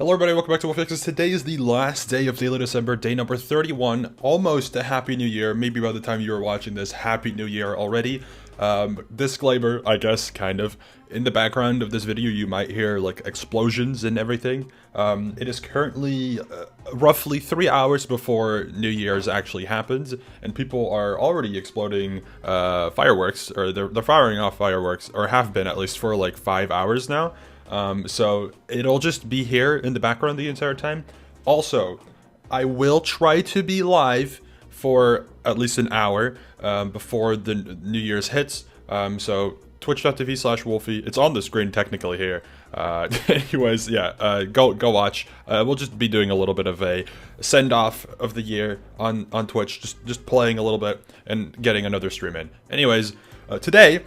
Hello everybody, welcome back to Wolfeei. Today is the last day of daily December, day number 31. Almost a Happy New Year. Maybe by the time you are watching this, Happy New Year already. Disclaimer, I guess, kind of. In the background of this video, you might hear, like, explosions and everything. It is currently roughly 3 hours before New Year's actually happens, and people are already exploding fireworks, or they're firing off fireworks, or have been at least for, like, 5 hours now. So it'll just be here in the background the entire time. Also, I will try to be live for at least an hour before the New Year's hits. So twitch.tv/Wolfeei. It's on the screen technically here. Anyways, yeah, go watch. We'll just be doing a little bit of a send-off of the year on Twitch, just playing a little bit and getting another stream in. Anyways, today,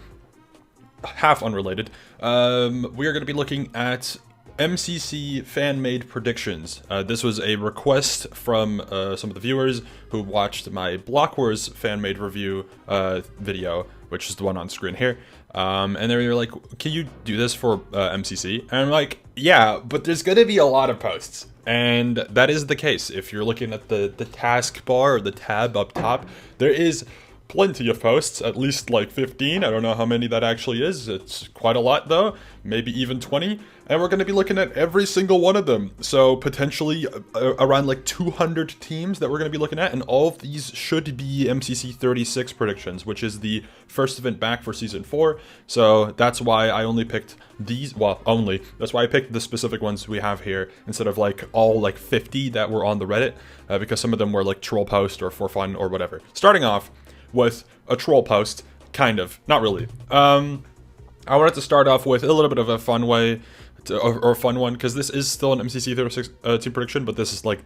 half unrelated, we are going to be looking at MCC fan-made predictions. This was a request from some of the viewers who watched my Block Wars fan-made review video, which is the one on screen here. And they were like, can you do this for MCC? And I'm like, yeah, but there's going to be a lot of posts. And that is the case. If you're looking at the taskbar or the tab up top, there is plenty of posts, at least like 15. I don't know how many that actually is. It's quite a lot though, maybe even 20. And we're going to be looking at every single one of them. So potentially around like 200 teams that we're going to be looking at. And all of these should be MCC 36 predictions, which is the first event back for Season 4. So that's why I only picked these. Well, that's why I picked the specific ones we have here instead of like all like 50 that were on the Reddit. Because some of them were like troll post or for fun or whatever. Starting off with a troll post, kind of, not really. I wanted to start off with a little bit of a fun way, or a fun one, because this is still an MCC 36 team prediction, but this is like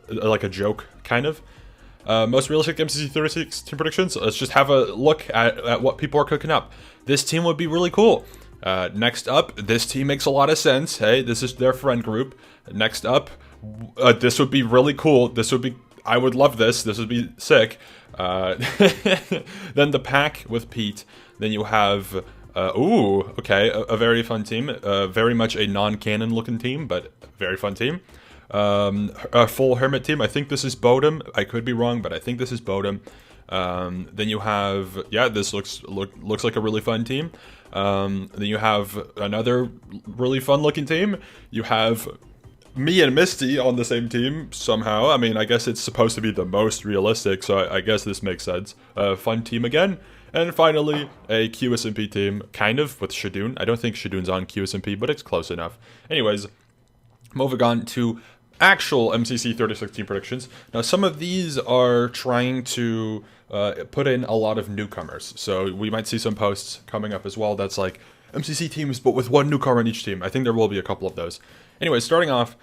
like a joke, kind of. Most realistic MCC 36 team predictions. Let's just have a look at what people are cooking up. This team would be really cool. Next up, this team makes a lot of sense. Hey, this is their friend group. Next up, this would be really cool. This would be, I would love this. This would be sick. Then the pack with Pete. Then you have, a very fun team. Very much a non-canon looking team, but very fun team. A full Hermit team. I think this is Bodum. I could be wrong, but I think this is Bodum. Then you have, yeah, this looks like a really fun team. Then you have another really fun looking team. You have me and Misty on the same team somehow. I mean, I guess it's supposed to be the most realistic, so I guess this makes sense. Fun team again. And finally, a QSMP team, kind of, with Shadoon. I don't think Shadoon's on QSMP, but it's close enough. Anyways, moving on to actual MCC 36 team predictions. Now, some of these are trying to put in a lot of newcomers. So we might see some posts coming up as well that's like MCC teams, but with one newcomer on each team. I think there will be a couple of those. Anyway, starting off,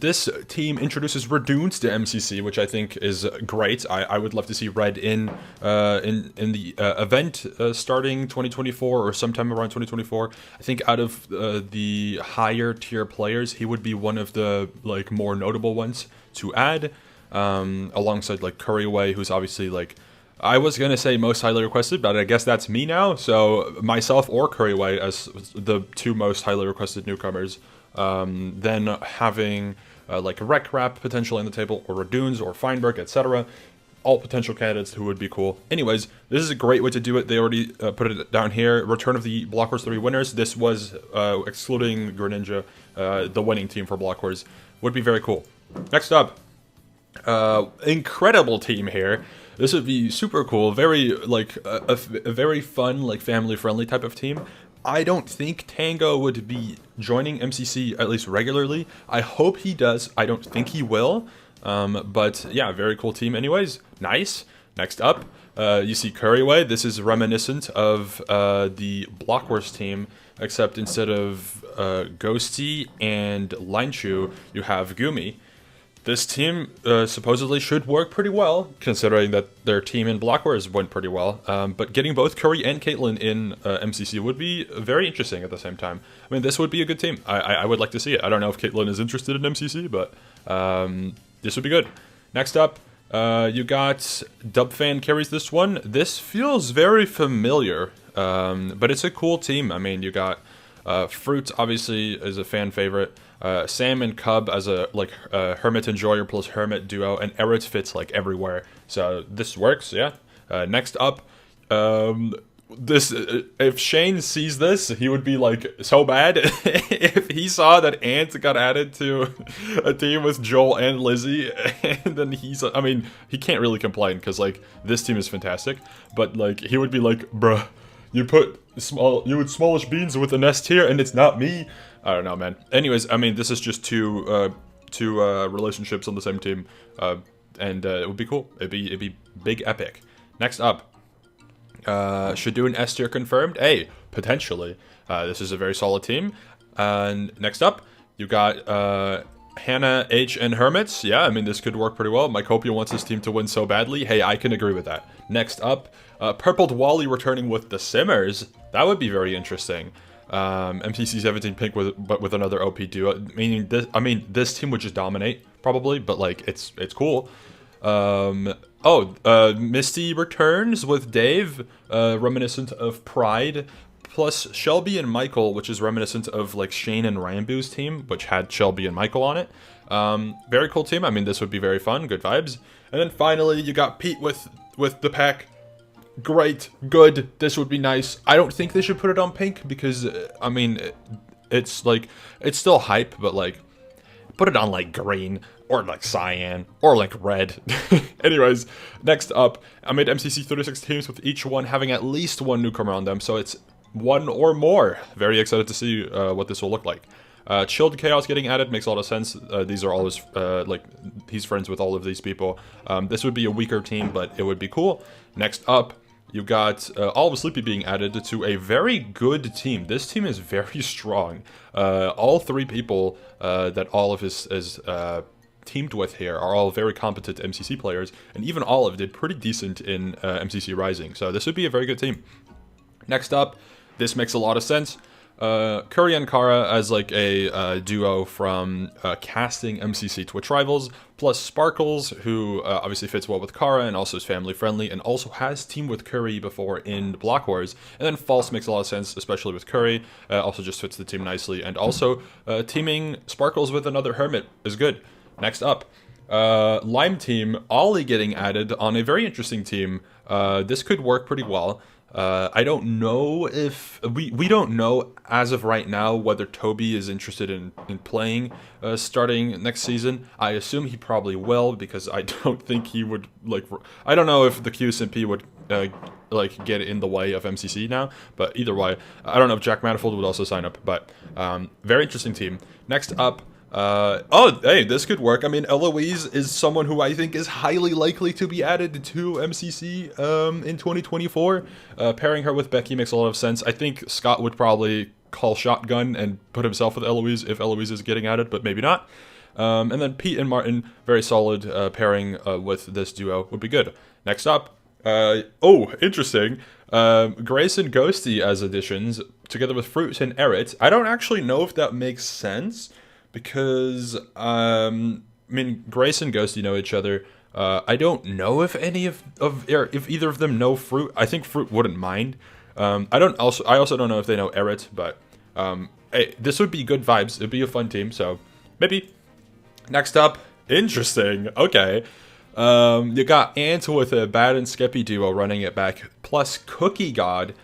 this team introduces Redunes to MCC, which I think is great. I would love to see Red in the event starting 2024 or sometime around 2024. I think out of the higher tier players, he would be one of the like more notable ones to add, alongside like Curryway, who's obviously like, I was going to say most highly requested, but I guess that's me now. So myself or Curryway as the two most highly requested newcomers. Then having like Rec Rap potentially on the table, or Redunes or Feinberg, etc. All potential candidates who would be cool. Anyways, this is a great way to do it. They already put it down here. Return of the Block Wars 3 winners. This was, excluding Greninja, the winning team for Block Wars. Would be very cool. Next up, incredible team here. This would be super cool. Very, like, a very fun, like, family-friendly type of team. I don't think Tango would be joining MCC, at least regularly. I hope he does. I don't think he will. But, yeah, very cool team anyways. Nice. Next up, you see Curryway. This is reminiscent of the Block Wars team, except instead of Ghosty and Linchu, you have Gumi. This team supposedly should work pretty well, considering that their team in Block Wars went pretty well. But getting both Curry and Caitlyn in MCC would be very interesting at the same time. I mean, this would be a good team. I would like to see it. I don't know if Caitlyn is interested in MCC, but this would be good. Next up, you got Dubfan carries this one. This feels very familiar, but it's a cool team. I mean, you got Fruit, obviously, is a fan favorite. Sam and Cub as a like Hermit Enjoyer plus Hermit duo, and Eret fits like everywhere. So this works, yeah. Next up, this if Shane sees this, he would be like so bad if he saw that Ant got added to a team with Joel and Lizzie, and then I mean, he can't really complain because like this team is fantastic, but like he would be like, bruh, you would smallish beans with a nest here, and it's not me. I don't know, man. Anyways, I mean, this is just two relationships on the same team, and it would be cool. It'd be big epic. Next up. Should do an S tier confirmed? Hey, potentially. This is a very solid team. And next up, you got Hannah, H, and Hermits. Yeah, I mean, this could work pretty well. Mycopia wants his team to win so badly. Hey, I can agree with that. Next up, Purpled Wally returning with the Simmers. That would be very interesting. MCC 17 Pink but with another OP duo. Meaning this, I mean, this team would just dominate probably, but like it's cool. Misty returns with Dave, reminiscent of Pride, plus Shelby and Michael, which is reminiscent of like Shane and Rambu's team, which had Shelby and Michael on it. Very cool team. I mean, this would be very fun, good vibes. And then finally, you got Pete with the pack. Great, good. This would be nice. I don't think they should put it on pink because I mean, it's like it's still hype, but like put it on like green. Or like cyan, or like red. Anyways, next up, I made MCC 36 teams with each one having at least one newcomer on them, so it's one or more. Very excited to see what this will look like. Chilled Chaos getting added makes a lot of sense. These are all his, like, he's friends with all of these people. This would be a weaker team, but it would be cool. Next up, you've got All of Sleepy being added to a very good team. This team is very strong. All three people that all of his teamed with here are all very competent MCC players, and even Olive did pretty decent in MCC Rising, so this would be a very good team. Next up, this makes a lot of sense. Curry and Kara as like a duo from casting MCC Twitch Rivals, plus Sparkles, who obviously fits well with Kara and also is family friendly, and also has teamed with Curry before in Block Wars. And then False makes a lot of sense, especially with Curry, also just fits the team nicely, and also teaming Sparkles with another Hermit is good. Next up, Lime Team, Ollie getting added on a very interesting team. This could work pretty well. I don't know if... We don't know as of right now whether Toby is interested in playing starting next season. I assume he probably will because I don't think he would, like... I don't know if the QSMP would, like, get in the way of MCC now. But either way, I don't know if Jack Manifold would also sign up. But very interesting team. Next up... hey, this could work. I mean, Eloise is someone who I think is highly likely to be added to MCC in 2024. Pairing her with Becky makes a lot of sense. I think Scott would probably call shotgun and put himself with Eloise if Eloise is getting added, but maybe not. And then Pete and Martin, very solid pairing with this duo would be good. Next up, interesting. Grace and Ghosty as additions, together with Fruit and Eret. I don't actually know if that makes sense. Because, I mean, Grace and Ghosty know each other. I don't know if any if either of them know Fruit. I think Fruit wouldn't mind. I also don't know if they know Eret, but hey, this would be good vibes. It'd be a fun team, so maybe. Next up, interesting. Okay. You got Ant with a Bad and Skeppy duo running it back, plus Cookie God,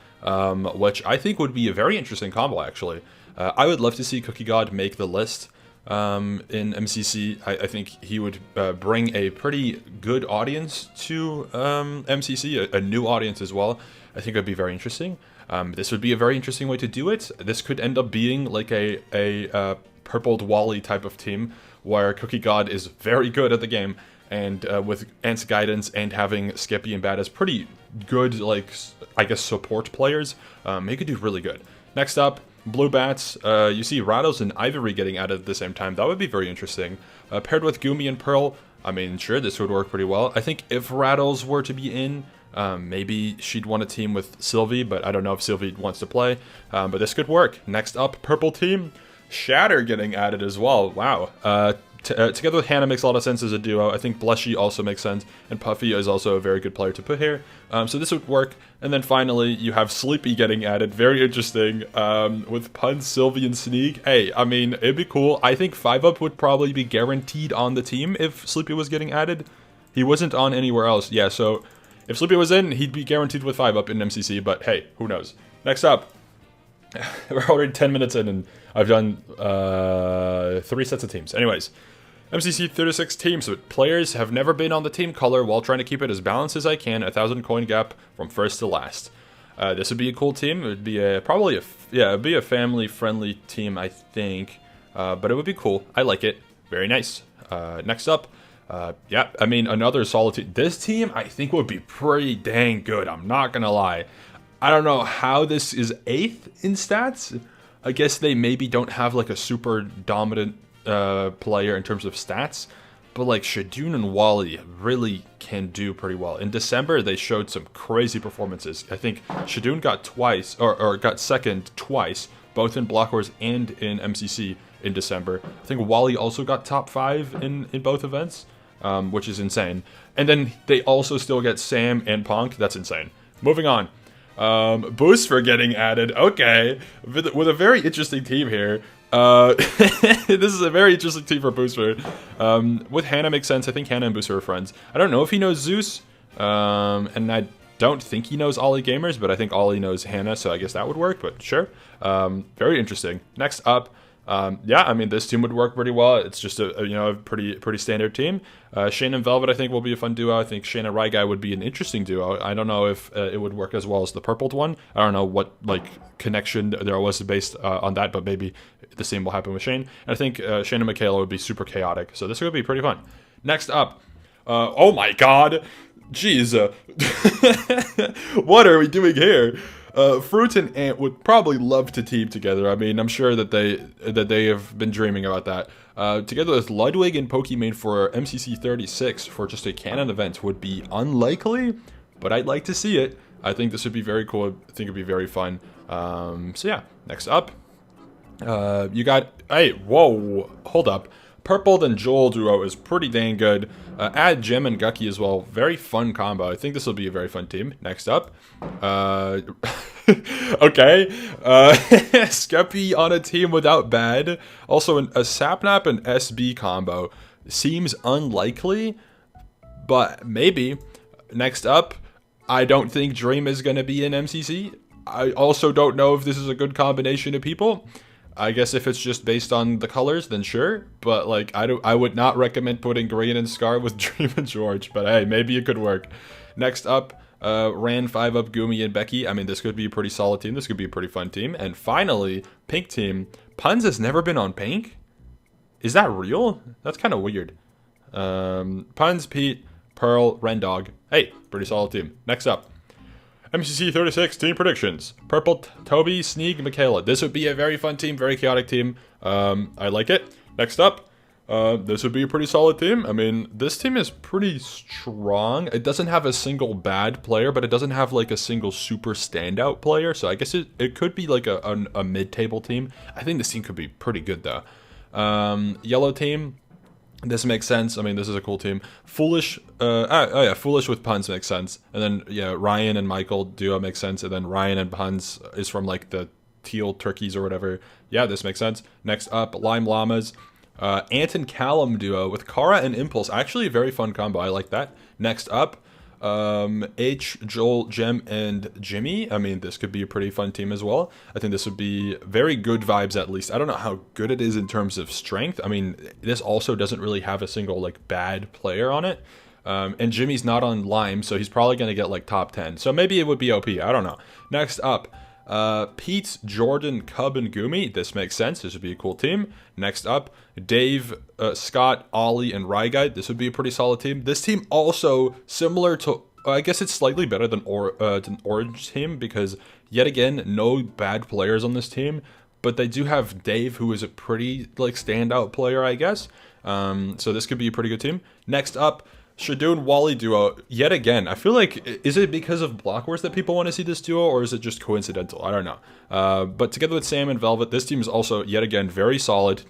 which I think would be a very interesting combo, actually. I would love to see Cookie God make the list. In MCC, I think he would bring a pretty good audience to MCC, a new audience as well. I think it would be very interesting. This would be a very interesting way to do it. This could end up being like a Purpled Wally type of team, where Cookie God is very good at the game, and with Ant's guidance and having Skeppy and Bad as pretty good, like, I guess, support players, he could do really good. Next up, Blue Bats, you see Rattles and Ivory getting added at the same time. That would be very interesting. Paired with Gumi and Pearl, I mean, sure, this would work pretty well. I think if Rattles were to be in, maybe she'd want a team with Sylvie, but I don't know if Sylvie wants to play. But this could work. Next up, Purple Team, Shatter getting added as well. Wow. Together with Hannah makes a lot of sense as a duo. I think Blushy also makes sense, and Puffy is also a very good player to put here. So this would work. And then finally, you have Sleepy getting added. Very interesting. With Pun, Sylvie, and Sneak. Hey, I mean, it'd be cool. I think 5-Up would probably be guaranteed on the team if Sleepy was getting added. He wasn't on anywhere else. Yeah, so if Sleepy was in, he'd be guaranteed with 5-Up in MCC. But hey, who knows? Next up. We're already 10 minutes in, and I've done 3 sets of teams. Anyways, MCC 36 teams. So players have never been on the team color while trying to keep it as balanced as I can. 1,000 coin gap from first to last. This would be a cool team. It would be it'd be a family-friendly team, I think. But it would be cool. I like it. Very nice. Next up. Yeah, I mean, another solid team. This team, I think, would be pretty dang good. I'm not gonna lie. I don't know how this is 8th in stats. I guess they maybe don't have like a super dominant player in terms of stats, but like Shadun and Wally really can do pretty well. In December, they showed some crazy performances. I think Shadun got twice, or got second twice, both in Block Wars and in MCC in December. I think Wally also got top 5 in both events, which is insane. And then they also still get Sam and Punk. That's insane. Moving on. Booster getting added. Okay, with a very interesting team here. This is a very interesting team for Booster. With Hannah makes sense. I think Hannah and Booster are friends. I don't know if he knows Zeus, and I don't think he knows Ollie Gamers, but I think Ollie knows Hannah, so I guess that would work. But sure, very interesting. Next up. Yeah, I mean, this team would work pretty well. It's just a pretty standard team. Shane and Velvet, I think, will be a fun duo. I think Shane and Rai Guy would be an interesting duo. I don't know if it would work as well as the purpled one. I don't know what connection there was based on that, but maybe the same will happen with Shane. And I think Shane and Michaela would be super chaotic. So this would be pretty fun. Next up, oh my God, jeez, what are we doing here? Fruit and Ant would probably love to team together. I mean, I'm sure that they have been dreaming about that. Together with Ludwig and Pokimane for MCC 36 for just a canon event would be unlikely, but I'd like to see it. I think this would be very cool. I think it'd be very fun. So yeah, next up, you got, hey, whoa, hold up. Purple and Joel duo is pretty dang good. Add Gem and Gucky as well. Very fun combo. I think this will be a very fun team. Next up. Okay. Skeppy on a team without Bad. Also, a Sapnap and SB combo. Seems unlikely, but maybe. Next up. I don't think Dream is going to be in MCC. I also don't know if this is a good combination of people. I guess if it's just based on the colors, then sure. But like, I would not recommend putting Green and Scar with Dream and George. But hey, maybe it could work. Next up, Ran, 5-Up, Gumi, and Becky. I mean, this could be a pretty solid team. This could be a pretty fun team. And finally, Pink team. Puns has never been on Pink. Is that real? That's kind of weird. Puns, Pete, Pearl, Rendog. Hey, pretty solid team. Next up. MCC 36 team predictions. Purple, Toby, Sneak, Michaela. This would be a very fun team, very chaotic team. I like it. Next up, this would be a pretty solid team. I mean, this team is pretty strong. It doesn't have a single bad player, but it doesn't have like a single super standout player. So I guess it could be like a mid-table team. I think this team could be pretty good though. Yellow team. This makes sense. I mean, this is a cool team. Foolish, Foolish with Puns makes sense. And then, yeah, Ryan and Michael duo makes sense. And then Ryan and Puns is from, like, the Teal Turkeys or whatever. Yeah, this makes sense. Next up, Lime Llamas. Ant and Callum duo with Kara and Impulse. Actually, a very fun combo. I like that. Next up, H, Joel, Jem, and Jimmy. I mean, this could be a pretty fun team as well. I think this would be very good vibes at least. I don't know how good it is in terms of strength. I mean, this also doesn't really have a single, like, bad player on it. And Jimmy's not on Lime, so he's probably going to get, like, top 10. So maybe it would be OP. I don't know. Next up, Pete, Jordan, Cub, and Gumi. This makes sense. This would be a cool team. Next up, Dave, Scott, Ollie, and Ryguide. This would be a pretty solid team. This team also similar to, I guess it's slightly better than Orange team because yet again, no bad players on this team, but they do have Dave, who is a pretty like standout player, I guess. So this could be a pretty good team. Next up, Shadoon Wally duo, yet again. I feel like, is it because of Block Wars that people want to see this duo, or is it just coincidental? I don't know. But together with Sam and Velvet, this team is also, yet again, very solid.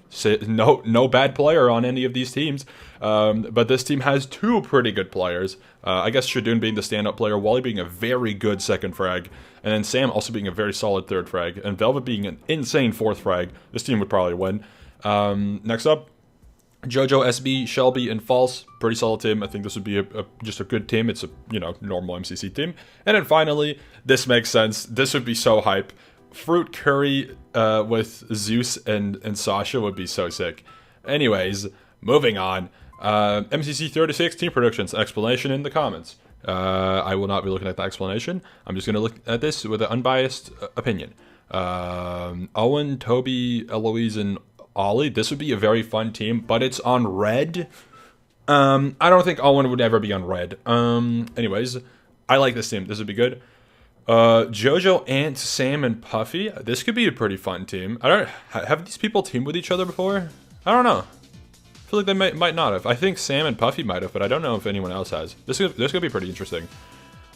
No bad player on any of these teams. But this team has two pretty good players. I guess Shadoon being the standout player, Wally being a very good second frag, and then Sam also being a very solid third frag, and Velvet being an insane fourth frag. This team would probably win. Next up, Jojo, SB, Shelby, and False. Pretty solid team. I think this would be just a good team. It's a, normal MCC team. And then finally, this makes sense. This would be so hype. Fruit Curry with Zeus and Sasha would be so sick. Anyways, moving on. MCC 36 team predictions. Explanation in the comments. I will not be looking at the explanation. I'm just going to look at this with an unbiased opinion. Owen, Toby, Eloise, and Ollie. This would be a very fun team, but it's on red. I don't think Owen would ever be on red. Anyways, I like this team. This would be good. Jojo, Ant, Sam, and Puffy. This could be a pretty fun team. Have these people teamed with each other before? I don't know. I feel like they might not have. I think Sam and Puffy might have, but I don't know if anyone else has. This could be pretty interesting.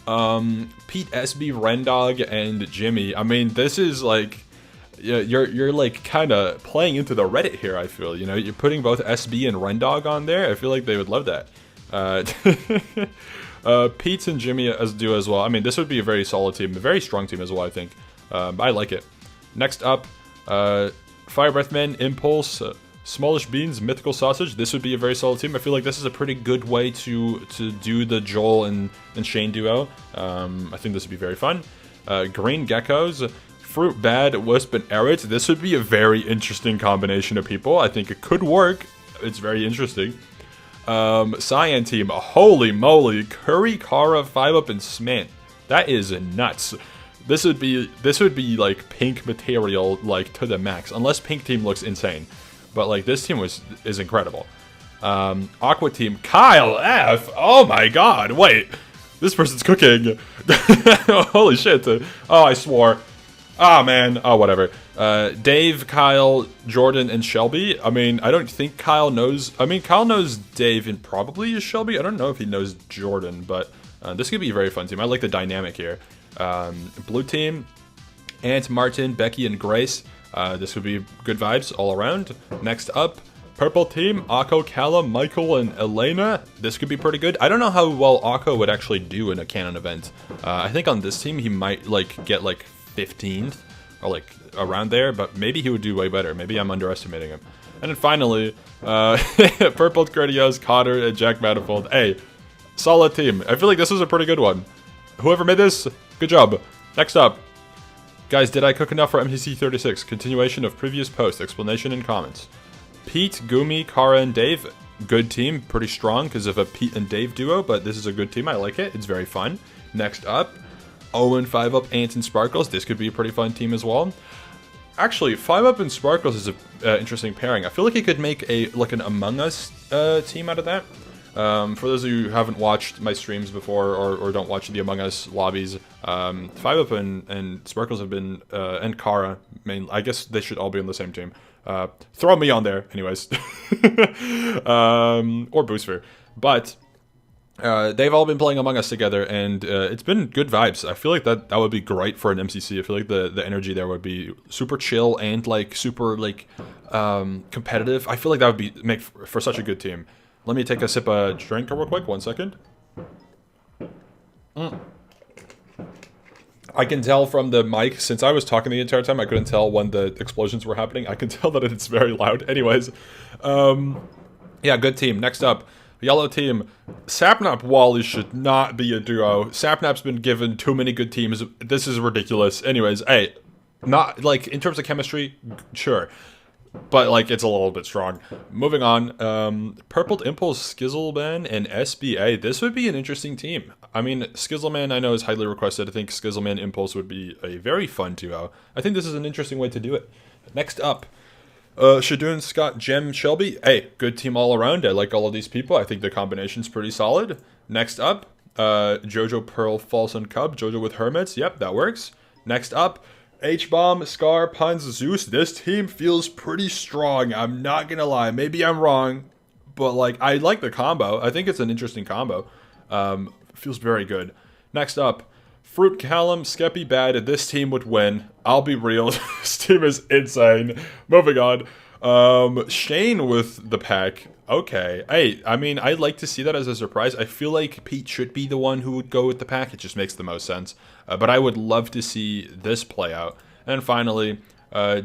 Pete, SB, Rendog, and Jimmy. I mean, this is like, you're like kind of playing into the Reddit here. I feel, you're putting both SB and Rendog on there. I feel like they would love that. Pete and Jimmy as a duo as well. I mean, this would be a very solid team, a very strong team as well. I think. I like it. Next up, Fire Breathman, Impulse, Smallish Beans, Mythical Sausage. This would be a very solid team. I feel like this is a pretty good way to do the Joel and Shane duo. I think this would be very fun. Green Geckos, Fruit Bad, Wisp, and Erit. This would be a very interesting combination of people. I think it could work. It's very interesting. Cyan team, holy moly, Curry, Kara, 5-Up, and Smant. That is nuts. This would be like pink material, like to the max. Unless pink team looks insane, but like this team is incredible. Aqua team, Kyle F. Oh my God! Wait, this person's cooking. Holy shit! Oh, I swore. Ah, man. Oh, whatever. Dave, Kyle, Jordan, and Shelby. I mean, I don't think Kyle knows. I mean, Kyle knows Dave and probably is Shelby. I don't know if he knows Jordan, but this could be a very fun team. I like the dynamic here. Blue team, Ant, Martin, Becky, and Grace. This would be good vibes all around. Next up, purple team, Akko, Callum, Michael, and Elena. This could be pretty good. I don't know how well Akko would actually do in a canon event. I think on this team he might like get like 15th or like around there, but maybe he would do way better. Maybe I'm underestimating him. And then finally, purple Curtios, Cotter, and Jack Manifold. Hey, solid team. I feel like this is a pretty good one. Whoever made this, good job. Next up, guys, did I cook enough for MCC 36? Continuation of previous post, explanation and comments. Pete, Gumi, Kara, and Dave. Good team, pretty strong because of a Pete and Dave duo, but this is a good team. I like it. It's very fun. Next up, Owen, 5-Up, Ant, and Sparkles. This could be a pretty fun team as well. Actually, 5-Up and Sparkles is an interesting pairing. I feel like he could make an Among Us team out of that. For those of you who haven't watched my streams before or don't watch the Among Us lobbies, 5-Up and Sparkles have been, and Kara, I guess they should all be on the same team. Throw me on there, anyways. Or Booster. But they've all been playing Among Us together, and it's been good vibes. I feel like that would be great for an MCC. I feel like the energy there would be super chill and like super like competitive. I feel like that would make for such a good team. Let me take a sip of drink real quick. 1 second. I can tell from the mic, since I was talking the entire time, I couldn't tell when the explosions were happening. I can tell that it's very loud. Anyways, yeah, good team. Next up, yellow team. Sapnap Wally should not be a duo. Sapnap's been given too many good teams. This is ridiculous. Anyways, hey, not like in terms of chemistry, sure. But, like, it's a little bit strong. Moving on, Purple Impulse, Skizzleman, and SBA. This would be an interesting team. I mean, Skizzleman I know is highly requested. I think Skizzleman Impulse would be a very fun duo. I think this is an interesting way to do it. Next up, Shadoon, Scott, Jem, Shelby. Hey, good team all around. I like all of these people. I think the combination's pretty solid. Next up, Jojo, Pearl, False, and Cub. Jojo with Hermits. Yep, that works. Next up, H-Bomb, Scar, Puns, Zeus. This team feels pretty strong. I'm not gonna lie. Maybe I'm wrong, but like I like the combo. I think it's an interesting combo. Feels very good. Next up, Fruit Callum, Skeppy Bad. This team would win. I'll be real. This team is insane. Moving on. Shane with the pack. Okay. Hey, I mean, I'd like to see that as a surprise. I feel like Pete should be the one who would go with the pack. It just makes the most sense. But I would love to see this play out. And finally,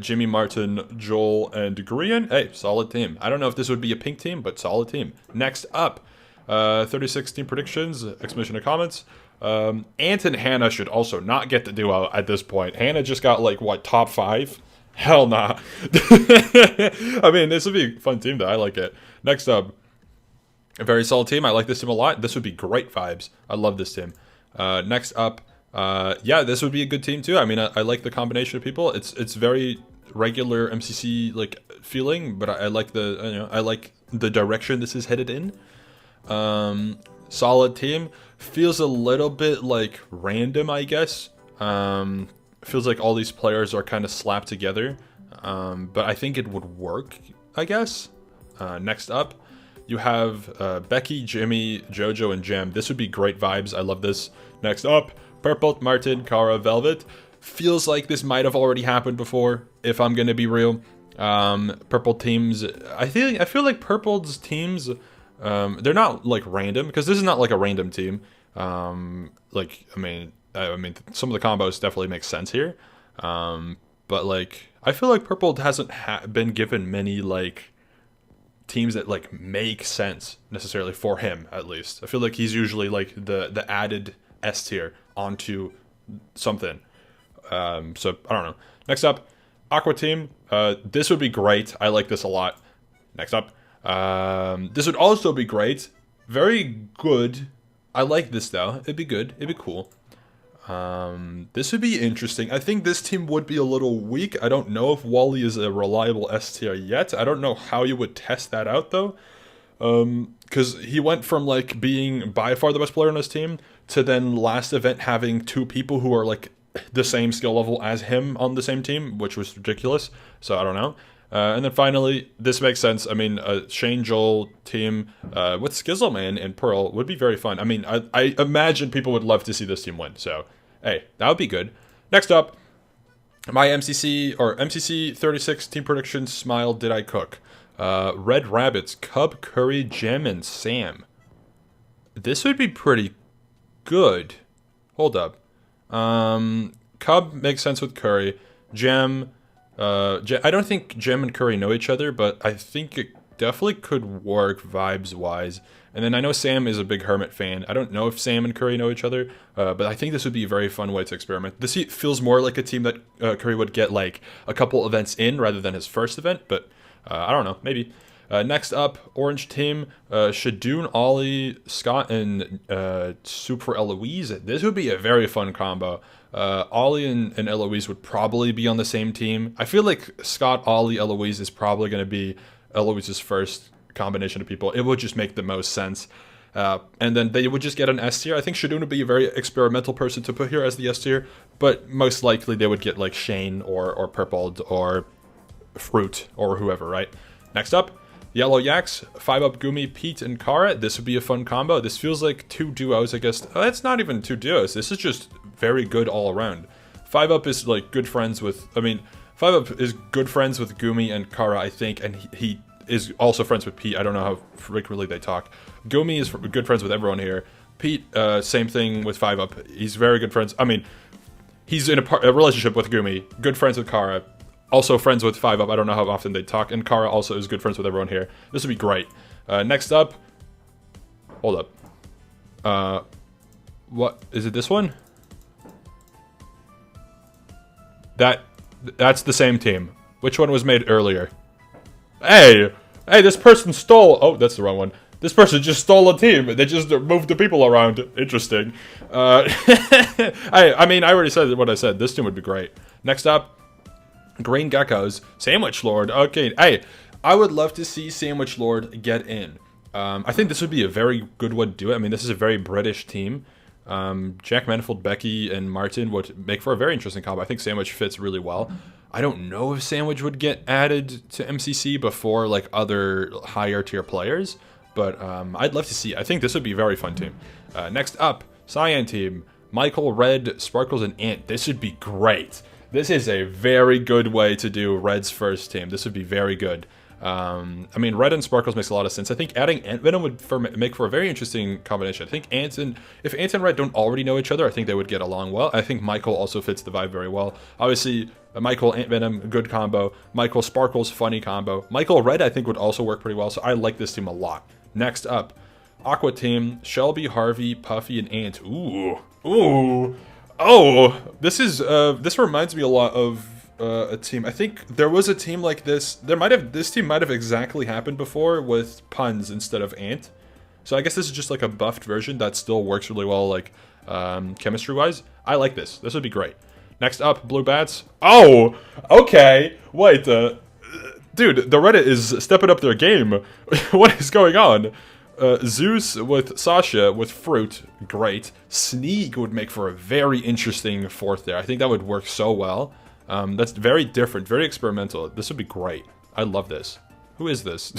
Jimmy, Martin, Joel, and Grian. Hey, solid team. I don't know if this would be a pink team, but solid team. Next up, 36 team predictions, exclamation and comments. Ant and Hannah should also not get the duo at this point. Hannah just got like, what, top 5? Hell nah. I mean, this would be a fun team though. I like it. Next up, a very solid team. I like this team a lot. This would be great vibes. I love this team. Next up, yeah, this would be a good team too. I mean, I like the combination of people. It's very regular MCC like feeling, but I like the I like the direction this is headed in. Solid team. Feels a little bit like random, I guess. Feels like all these players are kind of slapped together, but I think it would work, I guess. Next up, you have Becky, Jimmy, Jojo, and Jem. This would be great vibes. I love this. Next up, Purple, Martin, Kara, Velvet. Feels like this might have already happened before, if I'm gonna be real. Purple teams. I feel like Purple's teams. They're not like random, because this is not like a random team. Like I mean, some of the combos definitely make sense here. But like, I feel like Purple hasn't been given many like teams that like make sense necessarily for him, at least. I feel like he's usually like the added S tier onto something. So I don't know. Next up, Aqua team. This would be great. I like this a lot. Next up, this would also be great. Very good. I like this though. It'd be good. It'd be cool. This would be interesting. I think this team would be a little weak. I don't know if Wally is a reliable S tier yet. I don't know how you would test that out though. Because he went from like being by far the best player on his team to then last event having 2 people who are like the same skill level as him on the same team, which was ridiculous. So I don't know. And then finally, this makes sense. I mean, Shane Joel team with Skizzleman and Pearl would be very fun. I mean, I imagine people would love to see this team win. So, hey, that would be good. Next up, my MCC 36 team predictions. Smile, did I cook? Red Rabbits, Cub, Curry, Jem, and Sam. This would be pretty good. Hold up. Cub makes sense with Curry. Jem. I don't think Jem and Curry know each other, but I think it definitely could work vibes-wise. And then I know Sam is a big Hermit fan. I don't know if Sam and Curry know each other, but I think this would be a very fun way to experiment. This feels more like a team that Curry would get like a couple events in rather than his first event, but I don't know, maybe. Next up, Orange team, Shadoon, Ollie, Scott, and Soup for Eloise. This would be a very fun combo. Ollie and Eloise would probably be on the same team. I feel like Scott, Ollie, Eloise is probably going to be Eloise's first combination of people. It would just make the most sense. And then they would just get an S tier. I think Shadoon would be a very experimental person to put here as the S tier, but most likely they would get like Shane or Purpled or Fruit or whoever, right? Next up, Yellow Yaks, 5-Up Gumi, Pete, and Kara. This would be a fun combo. This feels like 2 duos, I guess. Oh, it's not even 2 duos. This is just very good all around. 5-Up is like good friends with, 5-Up is good friends with Gumi and Kara, I think, and he is also friends with Pete. I don't know how frequently they talk. Gumi is good friends with everyone here. Pete, same thing with 5-Up. He's very good friends. I mean, he's in a relationship with Gumi, good friends with Kara, also friends with 5-Up. I don't know how often they talk. And Kara also is good friends with everyone here. This would be great. Next up. Hold up. What? Is it this one? That's the same team. Which one was made earlier? Hey, this person stole... Oh, that's the wrong one. This person just stole a team. They just moved the people around. Interesting. I mean, I already said what I said. This team would be great. Next up. Green Geckos, Sandwich Lord. Okay, hey, I would love to see Sandwich Lord get in. I think this would be a very good one to do it. I mean, this is a very British team. Jack Manifold, Becky, and Martin would make for a very interesting combo. I think Sandwich fits really well. I don't know if Sandwich would get added to MCC before like other higher tier players, but I'd love to see. I think this would be a very fun team. Next up, Cyan team, Michael, Red, Sparkles, and Ant. This would be great. This is a very good way to do Red's first team. This would be very good. I mean, Red and Sparkles makes a lot of sense. I think adding Ant Venom would make for a very interesting combination. I think if Ant and Red don't already know each other, I think they would get along well. I think Michael also fits the vibe very well. Obviously, Michael, Ant Venom, good combo. Michael, Sparkles, funny combo. Michael, Red, I think would also work pretty well, so I like this team a lot. Next up, Aqua team, Shelby, Harvey, Puffy, and Ant. Ooh. Oh, this reminds me a lot of a team. I think there was a team like this. This team might have exactly happened before with Puns instead of Ant. So I guess this is just like a buffed version that still works really well, like chemistry-wise. I like this. This would be great. Next up, Blue Bats. Oh, okay. Wait, dude, the Reddit is stepping up their game. What is going on? Zeus with Sasha with Fruit, great. Sneak would make for a very interesting fourth there. I think that would work so well. That's very different, very experimental. This would be great. I love this. Who is this?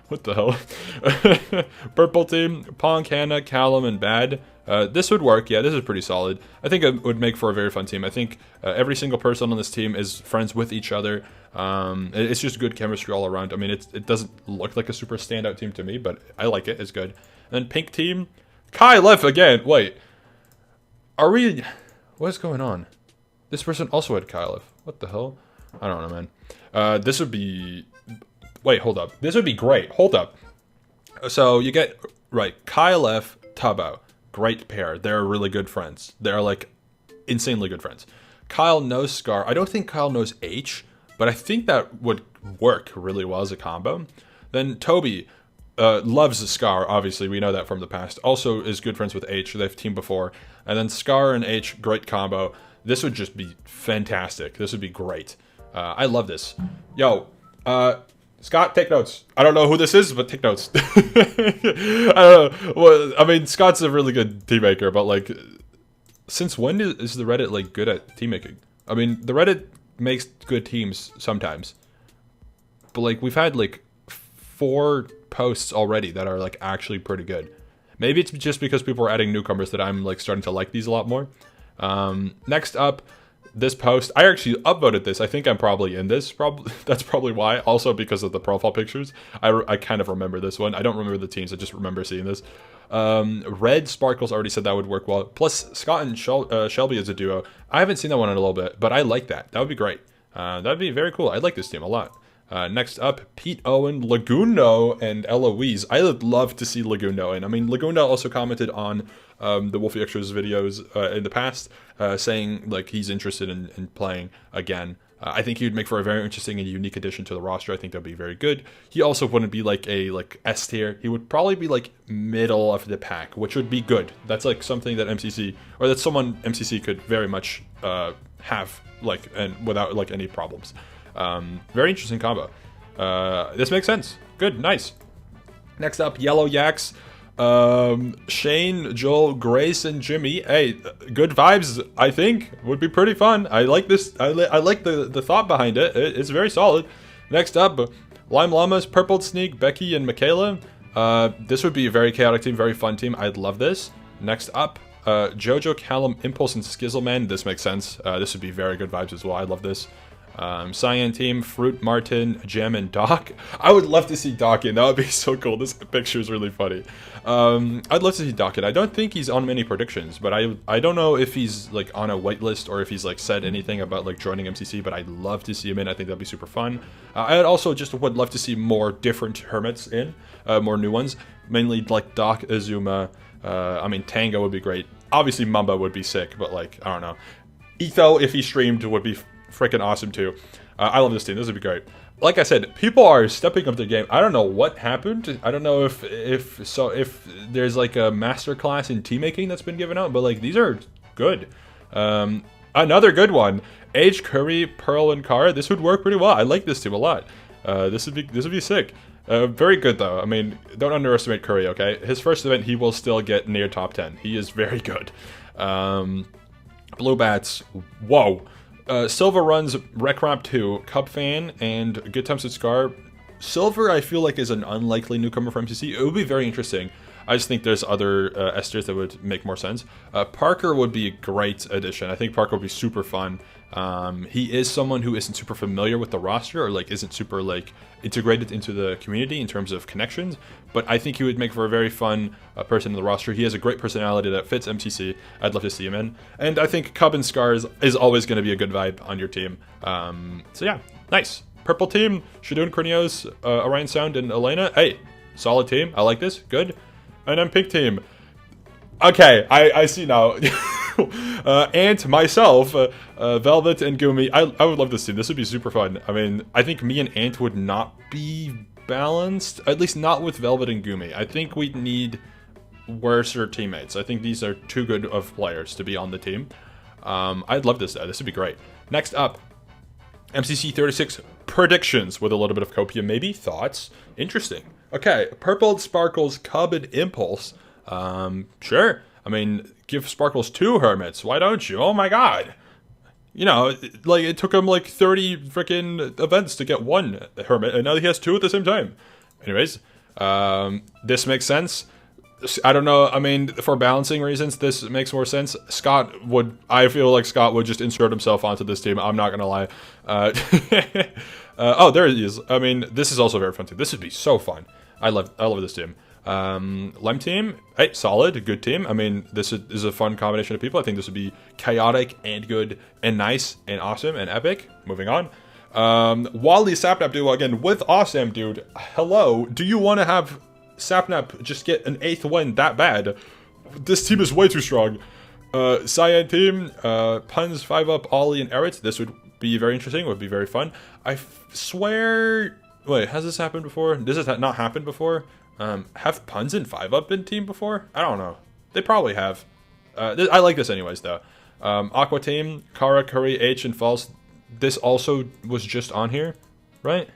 What the hell? Purple team, Pong, Hannah, Callum, and Bad. This would work. Yeah, this is pretty solid. I think it would make for a very fun team. I think every single person on this team is friends with each other. It's just good chemistry all around. I mean, it doesn't look like a super standout team to me, but I like it. It's good. And then pink team, Kai left again. Wait, are we? What's going on? This person also had Kai left. What the hell? I don't know, man. This would be. Wait, hold up. This would be great. Hold up. So you get right, Kyle F, Tubbo, great pair. They're really good friends. They're like insanely good friends. Kyle knows Scar. I don't think Kyle knows H, but I think that would work really well as a combo. Then Toby loves Scar. Obviously, we know that from the past. Also is good friends with H. They've teamed before. And then Scar and H, great combo. This would just be fantastic. This would be great. I love this. Yo, Scott, take notes. I don't know who this is, but take notes. I don't know. Well, I mean, Scott's a really good team maker, but like, since when is the Reddit like good at team making? I mean, the Reddit makes good teams sometimes, but like we've had like 4 posts already that are like actually pretty good. Maybe it's just because people are adding newcomers that I'm like starting to like these a lot more. Next up, this post, I actually upvoted this. I think I'm probably in this. That's probably why. Also because of the profile pictures. I kind of remember this one. I don't remember the teams. I just remember seeing this. Red Sparkles already said that would work well. Plus, Scott and Shelby as a duo. I haven't seen that one in a little bit, but I like that. That would be great. That would be very cool. I like this team a lot. Next up, Pete Owen, Laguno, and Eloise. I would love to see Laguno. And I mean, Laguno also commented on the Wolfeei Extras videos in the past, saying like he's interested in playing again. I think he would make for a very interesting and unique addition to the roster. I think that'd be very good. He also wouldn't be like a S tier. He would probably be like middle of the pack, which would be good. That's like something that MCC or that someone MCC could very much have like and without like any problems. Very interesting combo. This makes sense. Good, nice. Next up, Yellow Yaks. Shane, Joel, Grace, and Jimmy. Hey, good vibes, I think. Would be pretty fun. I like this. I like the thought behind it. It's very solid. Next up, Lime Llamas, Purple Sneak, Becky, and Michaela. This would be a very chaotic team, very fun team. I'd love this. Next up, Jojo, Callum, Impulse, and Skizzleman. This makes sense. This would be very good vibes as well. I love this. Cyan team, Fruit, Martin, Gem, and Doc. I would love to see Doc in. That would be so cool. This picture is really funny. I'd love to see Doc in. I don't think he's on many predictions, but I don't know if he's like on a whitelist or if he's like said anything about like joining MCC, but I'd love to see him in. I think that'd be super fun. I also just would love to see more different hermits in, more new ones, mainly like Doc, Azuma. I mean, Tango would be great. Obviously, Mamba would be sick, but like, I don't know. Etho, if he streamed, would be freaking awesome too. I love this team. This would be great. Like I said, people are stepping up their game. I don't know what happened. I don't know if there's like a masterclass in team making that's been given out, but like these are good. Another good one. Age, Curry, Pearl, and Kara. This would work pretty well. I like this team a lot. This would be sick. Very good though. I mean, don't underestimate Curry. Okay, his first event he will still get near top 10. He is very good. Blue Bats. Whoa. Silva runs Recrop 2, Cub Fan, and Good Times with Scar. Silver, I feel like, is an unlikely newcomer for MCC. It would be very interesting. I just think there's other Esters that would make more sense. Parker would be a great addition. I think Parker would be super fun. He is someone who isn't super familiar with the roster, or like isn't super like integrated into the community in terms of connections, but I think he would make for a very fun person in the roster. He has a great personality that fits MCC. I'd love to see him in, and I think Cub and Scars is always going to be a good vibe on your team. So yeah, nice. Purple team, Shadoon, Corneos, Orion Sound, and Elena. Hey, solid team. I like this. Good. And then pink team. Okay, I see now. Ant, myself, Velvet, and Gumi. I would love this team. This would be super fun. I mean, I think me and Ant would not be balanced. At least not with Velvet and Gumi. I think we'd need worser teammates. I think these are too good of players to be on the team. I'd love this though. This would be great. Next up, MCC 36 predictions with a little bit of copium maybe. Thoughts? Interesting. Okay, Purple, Sparkles, Cub, and Impulse. Sure. I mean, give Sparkles 2 Hermits. Why don't you? Oh my god. You know, like, it took him like 30 freaking events to get 1 Hermit, and now he has 2 at the same time. Anyways, this makes sense. I don't know, I mean, for balancing reasons, this makes more sense. I feel like Scott would just insert himself onto this team, I'm not gonna lie. Oh, there he is. I mean, this is also very fun too. This would be so fun. I love this team. Lem team, hey, solid, good team. I mean, this is a fun combination of people. I think this would be chaotic and good and nice and awesome and epic. Moving on. Wally Sapnap duo again with Awesome, dude. Hello, do you want to have Sapnap just get an 8th win that bad? This team is way too strong. Cyan team, Puns, 5-up, Ollie, and Erit. This would be very interesting, would be very fun. I swear... Wait, has this happened before? This has not happened before? Have Puns and 5-up been team before? I don't know. They probably have. I like this anyways, though. Aqua team, Kara, Curry, H, and False. This also was just on here, right?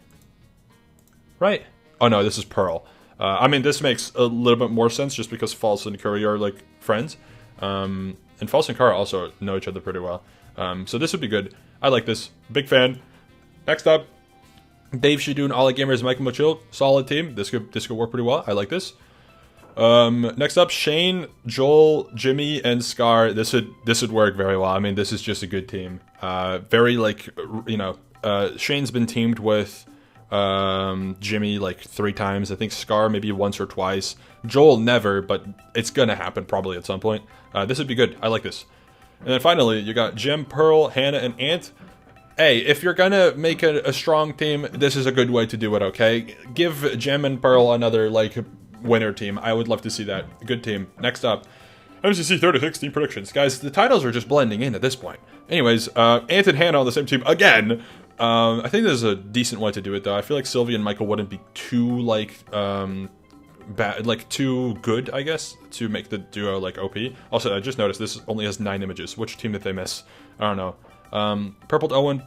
Right? Oh no, this is Pearl. I mean, this makes a little bit more sense just because False and Curry are, like, friends. And False and Kara also know each other pretty well. So this would be good. I like this. Big fan. Next up, Dave Shadoon, Ollie Gamers, Michael Mochil. Solid team. This could work pretty well. I like this. Next up, Shane, Joel, Jimmy, and Scar. This would work very well. I mean, this is just a good team. Very, like, you know, Shane's been teamed with Jimmy like 3 times. I think Scar maybe once or twice. Joel never, but it's gonna happen probably at some point. This would be good. I like this. And then finally, you got Jim, Pearl, Hannah, and Ant. Hey, if you're gonna make a strong team, this is a good way to do it, okay? Give Gem and Pearl another, like, winner team. I would love to see that. Good team. Next up, MCC 36 team predictions. Guys, the titles are just blending in at this point. Anyways, Ant and Hannah on the same team again. I think this is a decent way to do it, though. I feel like Sylvie and Michael wouldn't be too, like, bad, like, too good, I guess, to make the duo, like, OP. Also, I just noticed this only has 9 images. Which team did they miss? I don't know. Purple, Owen,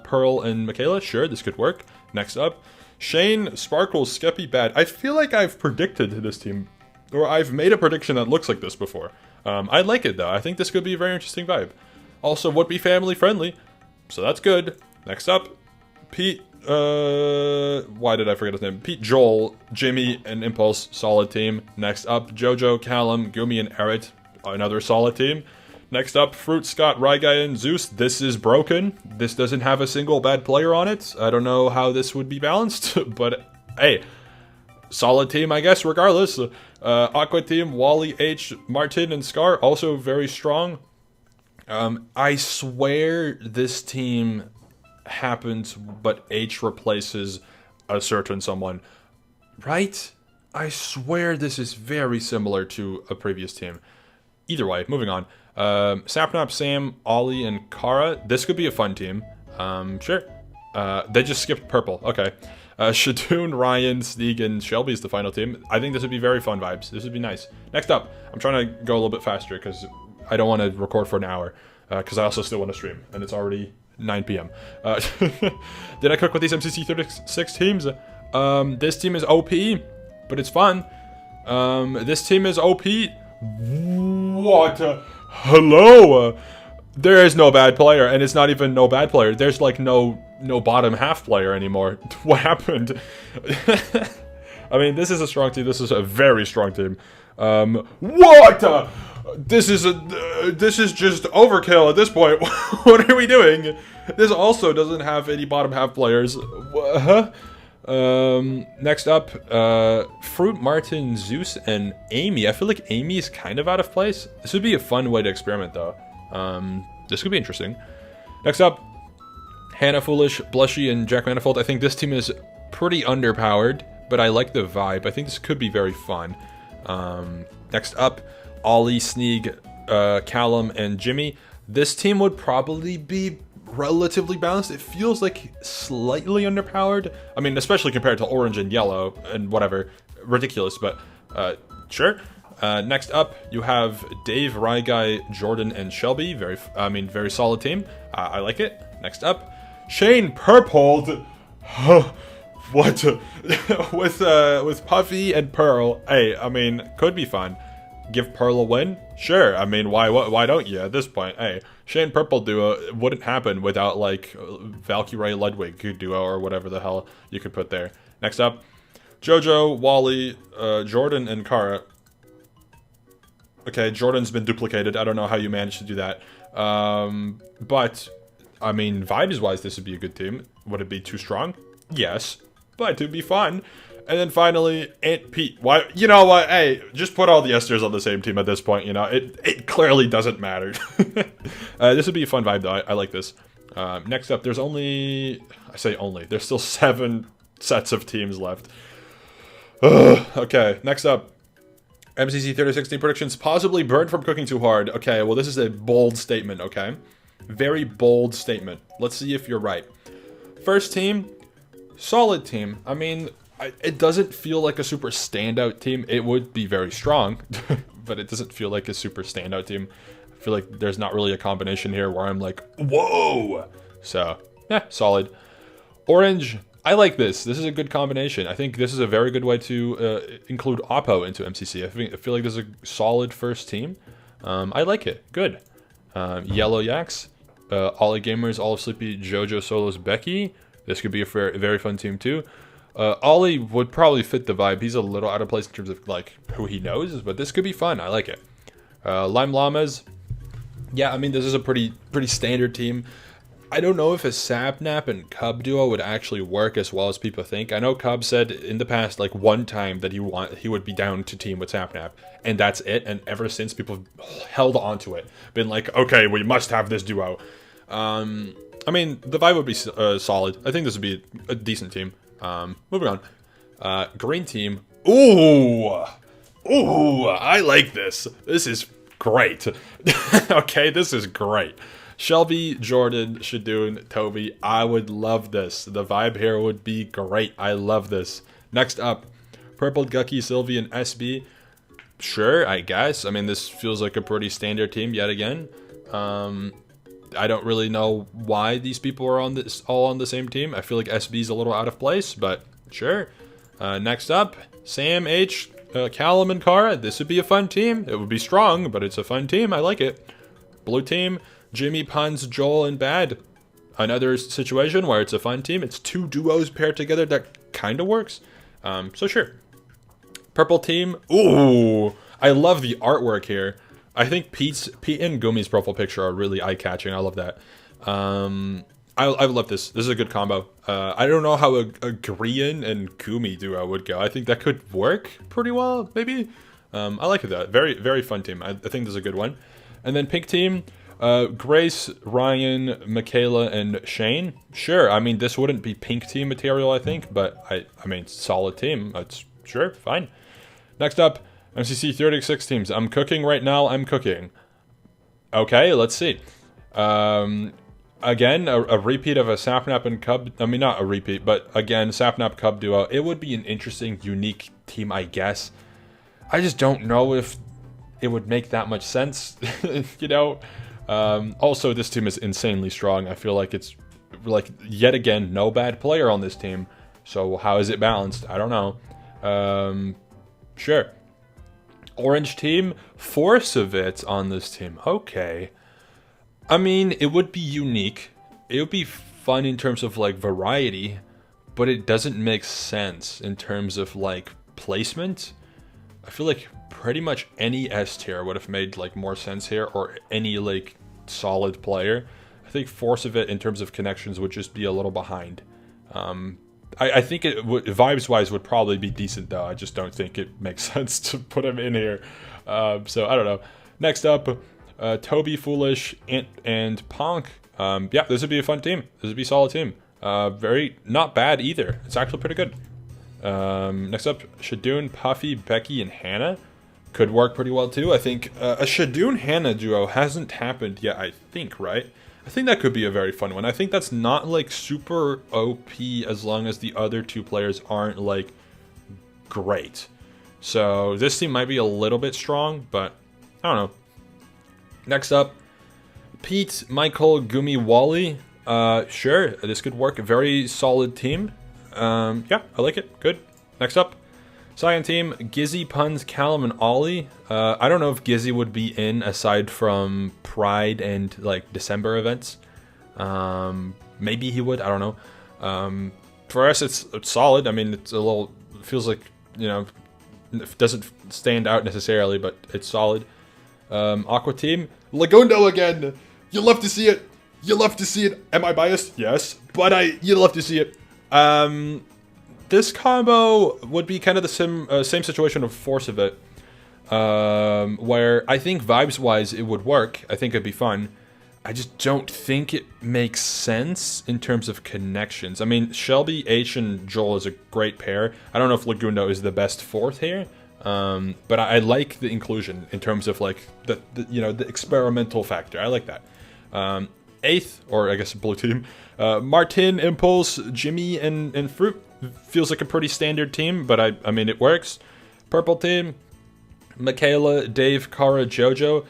Pearl, and Michaela. Sure, this could work. Next up, Shane, Sparkles, Skeppy, Bad. I feel like I've predicted this team, or I've made a prediction that looks like this before. I like it, though. I think this could be a very interesting vibe. Also, would be family friendly, so that's good. Next up, Pete, why did I forget his name? Pete, Joel, Jimmy, and Impulse, solid team. Next up, Jojo, Callum, Gumi, and Erit, another solid team. Next up, Fruit, Scott, Ryguy, and Zeus. This is broken. This doesn't have a single bad player on it. I don't know how this would be balanced, but hey, solid team, I guess, regardless. Aqua team, Wally, H, Martin, and Scar, also very strong. I swear this team happens, but H replaces a certain someone. Right? I swear this is very similar to a previous team. Either way, moving on. Sapnap, Sam, Ollie, and Kara. This could be a fun team. Sure. They just skipped purple. Okay. Shadoon, Ryan, Sneak, and Shelby is the final team. I think this would be very fun vibes. This would be nice. Next up, I'm trying to go a little bit faster because I don't want to record for an hour. Because I also still want to stream, and it's already 9 p.m. Did I cook with these MCC 36 teams? This team is OP, but it's fun. This team is OP. What? Hello? There is no bad player, and it's not even no bad player. There's like no bottom half player anymore. What happened? I mean, this is a strong team. This is a very strong team. What? This is just overkill at this point. What are we doing? This also doesn't have any bottom half players. Huh? Next up, Fruit, Martin, Zeus, and Amy. I feel like Amy is kind of out of place. This would be a fun way to experiment, though. This could be interesting. Next up, Hannah Foolish, Blushy, and Jack Manifold. I think this team is pretty underpowered, but I like the vibe. I think this could be very fun. Next up, Ollie, Sneeg, Callum, and Jimmy. This team would probably be relatively balanced. It feels like slightly underpowered. I mean, especially compared to orange and yellow and whatever. Ridiculous, but sure. Next up, you have Dave, Ryguy, Jordan, and Shelby. Very solid team. I like it. Next up, Shane Purpled. What? with Puffy and Pearl. Hey, I mean, could be fun. Give Pearl a win? Sure. I mean, why don't you at this point? Hey, Shane Purple duo wouldn't happen without like Valkyrie Ludwig duo or whatever the hell you could put there. Next up, Jojo, Wally, Jordan, and Kara. Okay, Jordan's been duplicated. I don't know how you managed to do that. But, I mean, vibes-wise, this would be a good team. Would it be too strong? Yes. But it'd be fun. And then finally, Aunt Pete. Why? You know what? Hey, just put all the Esters on the same team at this point. You know, it clearly doesn't matter. This would be a fun vibe, though. I like this. Next up, there's only... I say only. There's still 7 sets of teams left. Okay, next up. MCC 3016 predictions, possibly burned from cooking too hard. Okay, well, this is a bold statement, okay? Very bold statement. Let's see if you're right. First team, solid team. I mean, it doesn't feel like a super standout team. It would be very strong, but it doesn't feel like a super standout team. I feel like there's not really a combination here where I'm like, whoa! So, yeah, solid. Orange, I like this. This is a good combination. I think this is a very good way to include Oppo into MCC. I feel like this is a solid first team. I like it. Good. Yellow Yaks, Ollie Gamers, All of Sleepy, Jojo Solos, Becky. This could be a very fun team too. Ollie would probably fit the vibe. He's a little out of place in terms of like who he knows, but this could be fun. I like it. Lime Llamas. Yeah, I mean, this is a pretty standard team. I don't know if a Sapnap and Cub duo would actually work as well as people think. I know Cub said in the past, like one time, that he would be down to team with Sapnap, and that's it. And ever since, people have held on to it, been like, okay, we must have this duo. I mean, the vibe would be solid. I think this would be a decent team. Moving on. Green team. Ooh, I like this. This is great. Okay, this is great. Shelby, Jordan, Shadoon, Toby. I would love this. The vibe here would be great. I love this. Next up, Purple, Gucky, Sylvie, and SB. Sure, I guess. I mean, this feels like a pretty standard team yet again. I don't really know why these people are all on the same team. I feel like SB's a little out of place, but sure. Next up, Sam, H, Callum, and Kara. This would be a fun team. It would be strong, but it's a fun team. I like it. Blue team, Jimmy, Puns, Joel, and Bad. Another situation where it's a fun team. It's 2 duos paired together. That kind of works. So sure. Purple team. Ooh, I love the artwork here. I think Pete and Gumi's profile picture are really eye-catching. I love that. I love this. This is a good combo. I don't know how a Grian and Gumi duo would go. I think that could work pretty well, maybe. I like it though. Very, very fun team. I think this is a good one. And then pink team, Grace, Ryan, Michaela, and Shane. Sure, I mean, this wouldn't be pink team material, I think, but I mean, solid team. It's sure, fine. Next up, MCC 36 teams. I'm cooking right now. I'm cooking. Okay, let's see. Again, a repeat of a Sapnap and Cub. I mean, not a repeat, but again, Sapnap Cub duo. It would be an interesting, unique team, I guess. I just don't know if it would make that much sense, you know? Also, this team is insanely strong. I feel like it's, like, yet again, no bad player on this team. So how is it balanced? I don't know. Sure. Orange team, Force of it on this team. Okay. I mean, it would be unique. It would be fun in terms of like variety, but it doesn't make sense in terms of like placement. I feel like pretty much any S tier would have made like more sense here, or any like solid player. I think Force of it in terms of connections would just be a little behind. I think it would, vibes wise, would probably be decent though. I just don't think it makes sense to put him in here. So I don't know. Next up, Toby, Foolish, and Ponk. Yeah, this would be a fun team. This would be a solid team. Very not bad either. It's actually pretty good. Next up, Shadoon, Puffy, Becky, and Hannah. Could work pretty well too. I think a Shadoon-Hannah duo hasn't happened yet, I think, right? I think that could be a very fun one. I think that's not like super OP as long as the other two players aren't like great. So this team might be a little bit strong, but I don't know. Next up, Pete, Michael, Gumi, Wally. Sure, this could work. A very solid team. Yeah, I like it. Good. Next up, Cyan team, Gizzy, Puns, Callum, and Ollie. I don't know if Gizzy would be in aside from Pride and like December events. Maybe he would. I don't know. For us, it's solid. I mean, it's a little, it feels like, you know, it doesn't stand out necessarily, but it's solid. Aqua team, Lagundo again. You love to see it. You love to see it. Am I biased? Yes, but you love to see it. This combo would be kind of the same situation of Force of it, where I think vibes-wise it would work. I think it'd be fun. I just don't think it makes sense in terms of connections. I mean, Shelby, H, and Joel is a great pair. I don't know if Lagundo is the best fourth here, but I like the inclusion in terms of like the experimental factor. I like that. Eighth, or I guess blue team, Martin, Impulse, Jimmy, and Fruit. Feels like a pretty standard team, but I mean, it works. Purple team, Michaela, Dave, Kara, Jojo.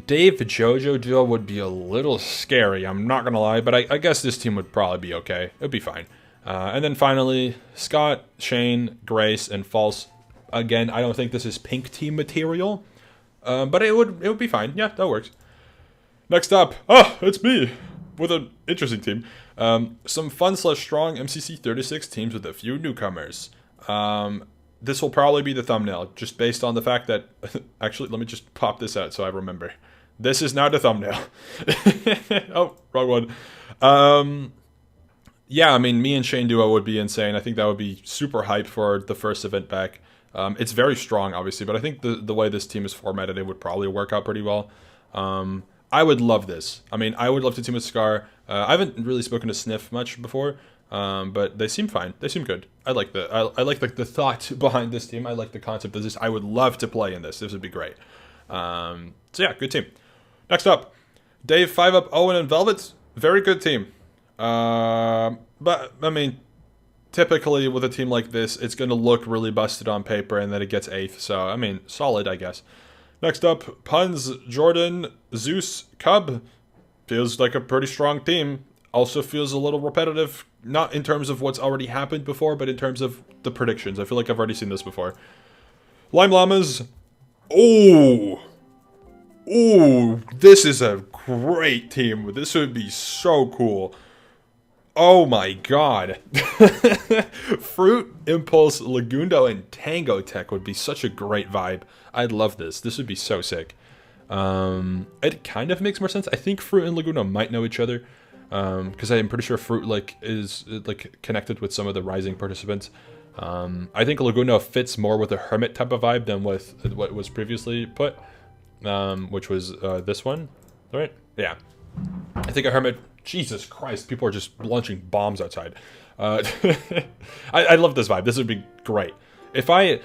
Dave Jojo duo would be a little scary, I'm not gonna lie, but I guess this team would probably be okay. It'd be fine. And then finally, Scott, Shane, Grace, and False. Again, I don't think this is pink team material, but it would be fine. Yeah, that works. Next up, it's me with an interesting team. Some fun/strong MCC 36 teams with a few newcomers. This will probably be the thumbnail, just based on the fact that... Actually, let me just pop this out so I remember. This is now the thumbnail. Oh, wrong one. Yeah, I mean, me and Shane duo would be insane. I think that would be super hype for the first event back. It's very strong, obviously, but I think the way this team is formatted, it would probably work out pretty well. I would love this. I mean, I would love to team with Scar. I haven't really spoken to Sniff much before, but they seem fine. They seem good. I like the thought behind this team. I like the concept of this. I would love to play in this. This would be great. So yeah, good team. Next up, Dave, 5-Up, Owen, and Velvets. Very good team. But I mean, typically with a team like this, it's going to look really busted on paper, and then it gets 8th. So I mean, solid, I guess. Next up, Puns, Jordan, Zeus, Cub. Feels like a pretty strong team. Also feels a little repetitive, not in terms of what's already happened before, but in terms of the predictions. I feel like I've already seen this before. Lime Llamas. Oh, this is a great team. This would be so cool. Oh my god. Fruit, Impulse, Lagundo, and Tango Tech would be such a great vibe. I'd love this. This would be so sick. It kind of makes more sense. I think Fruit and Lagundo might know each other, because I'm pretty sure Fruit is connected with some of the Rising participants. I think Lagundo fits more with a Hermit type of vibe than with what was previously put, which was this one, right? Yeah. I think a Hermit... Jesus Christ, people are just launching bombs outside. I love this vibe. This would be great. If I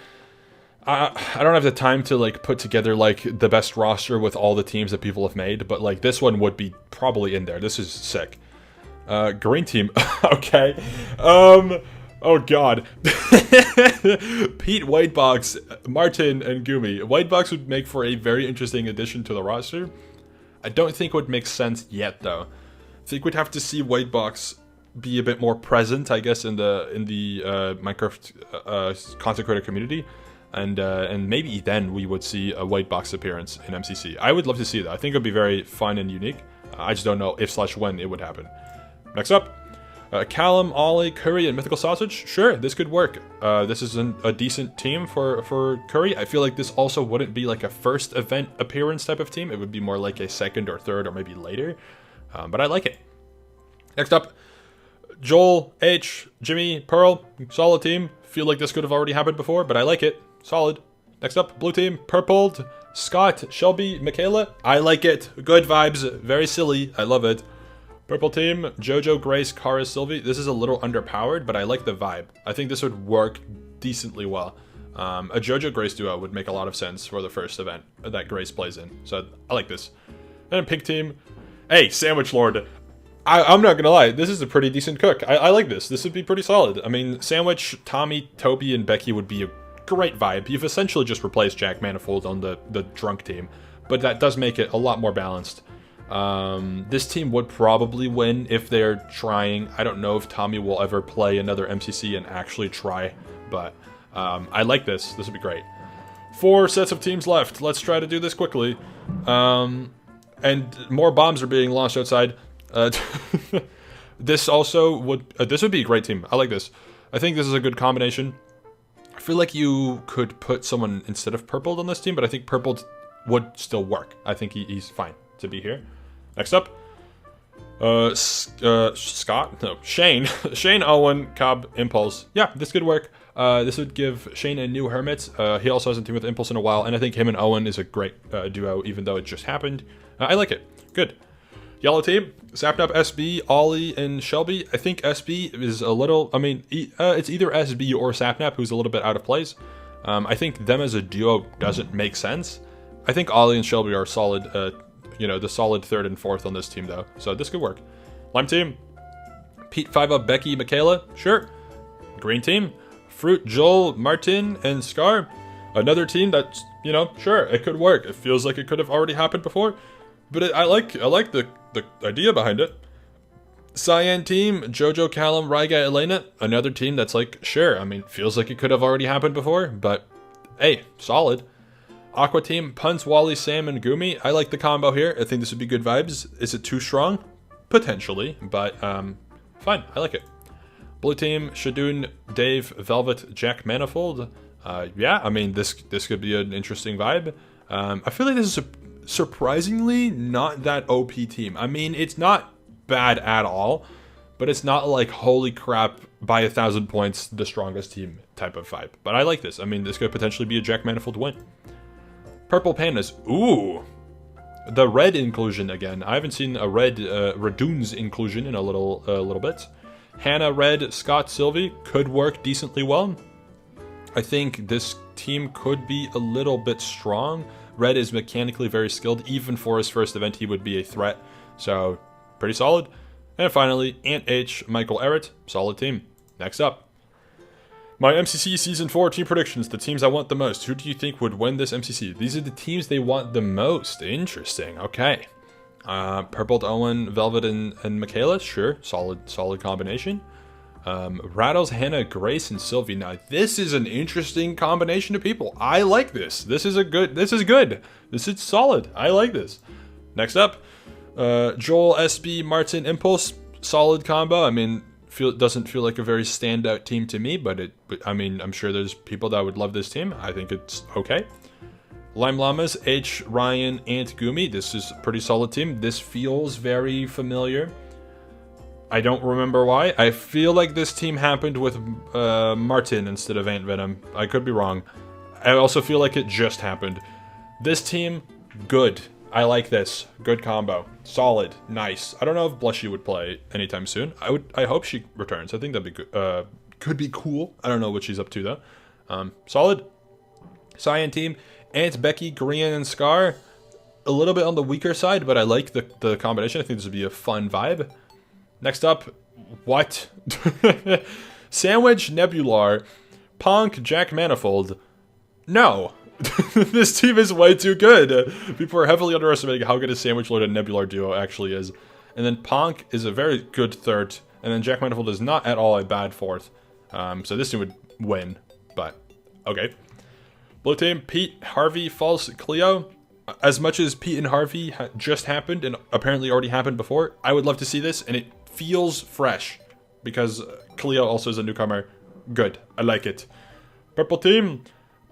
don't have the time to like put together like the best roster with all the teams that people have made, but like this one would be probably in there. This is sick. Green team. Okay. Oh god. Pete, Whitebox, Martin, and Gumi. Whitebox would make for a very interesting addition to the roster. I don't think it would make sense yet though. I think we'd have to see Whitebox be a bit more present, I guess, in the Minecraft content creator community, and maybe then we would see a Whitebox appearance in MCC. I would love to see that. I think it would be very fun and unique. I just don't know if / when it would happen. Next up, Callum, Ollie, Curry, and Mythical Sausage. Sure, this could work. This is a decent team for Curry. I feel like this also wouldn't be like a first event appearance type of team. It would be more like a second or third or maybe later. But I like it. Next up, Joel, H, Jimmy, Pearl. Solid team. Feel like this could have already happened before, but I like it. Solid. Next up, blue team, Purpled, Scott, Shelby, Michaela. I like it. Good vibes. Very silly. I love it. Purple team, Jojo, Grace, Kara, Sylvie. This is a little underpowered, but I like the vibe. I think this would work decently well. A Jojo Grace duo would make a lot of sense for the first event that Grace plays in. So I like this. And a pink team. Hey, Sandwich Lord. I'm not gonna lie, this is a pretty decent cook. I like this. This would be pretty solid. I mean, Sandwich, Tommy, Toby, and Becky would be a great vibe. You've essentially just replaced Jack Manifold on the drunk team, but that does make it a lot more balanced. This team would probably win if they're trying. I don't know if Tommy will ever play another MCC and actually try, but I like this. This would be great. 4 sets of teams left. Let's try to do this quickly. And more bombs are being launched outside. This also would this would be a great team. I like this. I think this is a good combination. I feel like you could put someone instead of Purpled on this team, but I think Purpled would still work. I think he's fine to be here. Next up, Scott, no, Shane, Shane, Owen, Cobb, Impulse. Yeah, this could work. This would give Shane a new Hermit. He also hasn't teamed with Impulse in a while, and I think him and Owen is a great duo, even though it just happened. I like it. Good. Yellow team, Sapnap, SB, Ollie, and Shelby. I think SB is a little, I mean, it's either SB or Sapnap, who's a little bit out of place. I think them as a duo doesn't make sense. I think Ollie and Shelby are solid, the solid 3rd and 4th on this team, though. So this could work. Lime team, Pete, 5-Up, Becky, Michaela. Sure. Green team, Fruit, Joel, Martin, and Scar. Another team that's, sure, it could work. It feels like it could have already happened before. But I like the idea behind it. Cyan team, Jojo, Callum, Ryga, Elena. Another team that's like, sure, I mean, feels like it could have already happened before, but hey, solid. Aqua team, Punts, Wally, Sam, and Gumi. I like the combo here. I think this would be good vibes. Is it too strong? Potentially, but fine. I like it. Blue team, Shadoon, Dave, Velvet, Jack Manifold. Yeah, I mean, this could be an interesting vibe. I feel like this is a surprisingly not that OP team. I mean, it's not bad at all, but it's not like, holy crap, by 1,000 points, the strongest team type of vibe. But I like this. I mean, this could potentially be a Jack Manifold win. Purple Pandas. Ooh. The red inclusion again. I haven't seen a red Radoon's inclusion in a little bit. Hannah, Red, Scott, Sylvie could work decently well. I think this team could be a little bit strong. Red is mechanically very skilled. Even for his first event, he would be a threat. So, pretty solid. And finally, Ant H, Michael Errett. Solid team. Next up. My MCC Season 4 team predictions. The teams I want the most. Who do you think would win this MCC? These are the teams they want the most. Interesting. Okay. Purple, Owen, Velvet, and Michaela. Sure. Solid combination. Rattles, Hannah, Grace, and Sylvie. Now, this is an interesting combination of people. I like this. This is good. This is solid. I like this. Next up, Joel, SB, Martin, Impulse. Solid combo. I mean, doesn't feel like a very standout team to me, but I mean, I'm sure there's people that would love this team. I think it's okay. Lime Llamas, H, Ryan, Ant, Gumi. This is a pretty solid team. This feels very familiar. I don't remember why. I feel like this team happened with Martin instead of Ant Venom. I could be wrong. I also feel like it just happened. This team, good. I like this. Good combo. Solid. Nice. I don't know if Blushy would play anytime soon. I hope she returns. I think that'd be good. Could be cool. I don't know what she's up to though. Solid. Cyan team. Ant, Becky, Grian, and Scar. A little bit on the weaker side, but I like the combination. I think this would be a fun vibe. Next up, what? Sandwich, Nebular, Punk, Jack Manifold. No. This team is way too good. People are heavily underestimating how good a Sandwich Lord and Nebular duo actually is. And then Punk is a very good 3rd. And then Jack Manifold is not at all a bad 4th. So this team would win. But, okay. Blue team, Pete, Harvey, False, Cleo. as much as Pete and Harvey just happened and apparently already happened before, I would love to see this, and it feels fresh because Khalil also is a newcomer. Good, I like it. Purple team,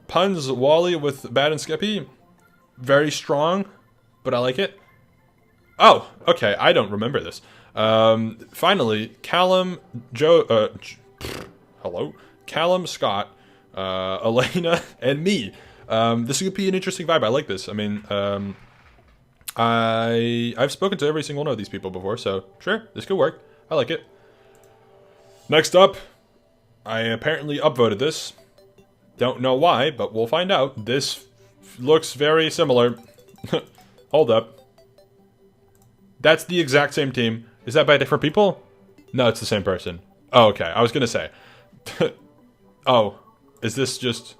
Puns, Wally with Bad and Skeppy, very strong, but I like it. Oh, okay, I don't remember this. Finally, Callum, Callum, Scott, Elena, and me. This could be an interesting vibe. I like this. I mean, I've spoken to every single one of these people before, so sure, this could work. I like it. Next up, I apparently upvoted this. Don't know why, but we'll find out. This looks very similar. Hold up. That's the exact same team. Is that by different people? No, it's the same person. Oh, okay. I was gonna say. Oh, is this just...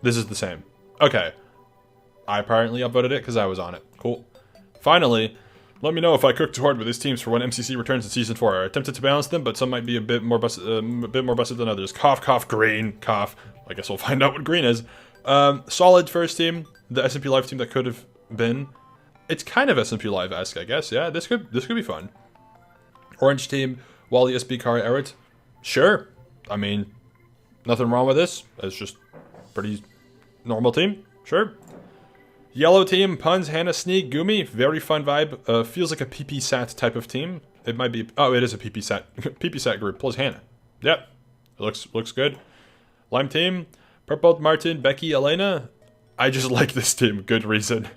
This is the same. Okay. I apparently upvoted it because I was on it. Cool. Finally, let me know if I cooked too hard with these teams for when MCC returns in Season 4. I attempted to balance them, but some might be a bit more busted than others. Cough, cough, green, cough. I guess we'll find out what green is. Solid first team. The SMP Live team that could have been. It's kind of SMP Live-esque, I guess. Yeah, this could be fun. Orange team, Wally, SB, Car, Eret. Sure. I mean, nothing wrong with this. It's just pretty normal team. Sure. Yellow team, Puns, Hannah, Sneak, Gumi. Very fun vibe. Feels like a PP Sat type of team. It might be... Oh, it is a PP Sat. PP Sat group plus Hannah. Yep. It looks good. Lime team, Purple, Martin, Becky, Elena. I just like this team. Good reason.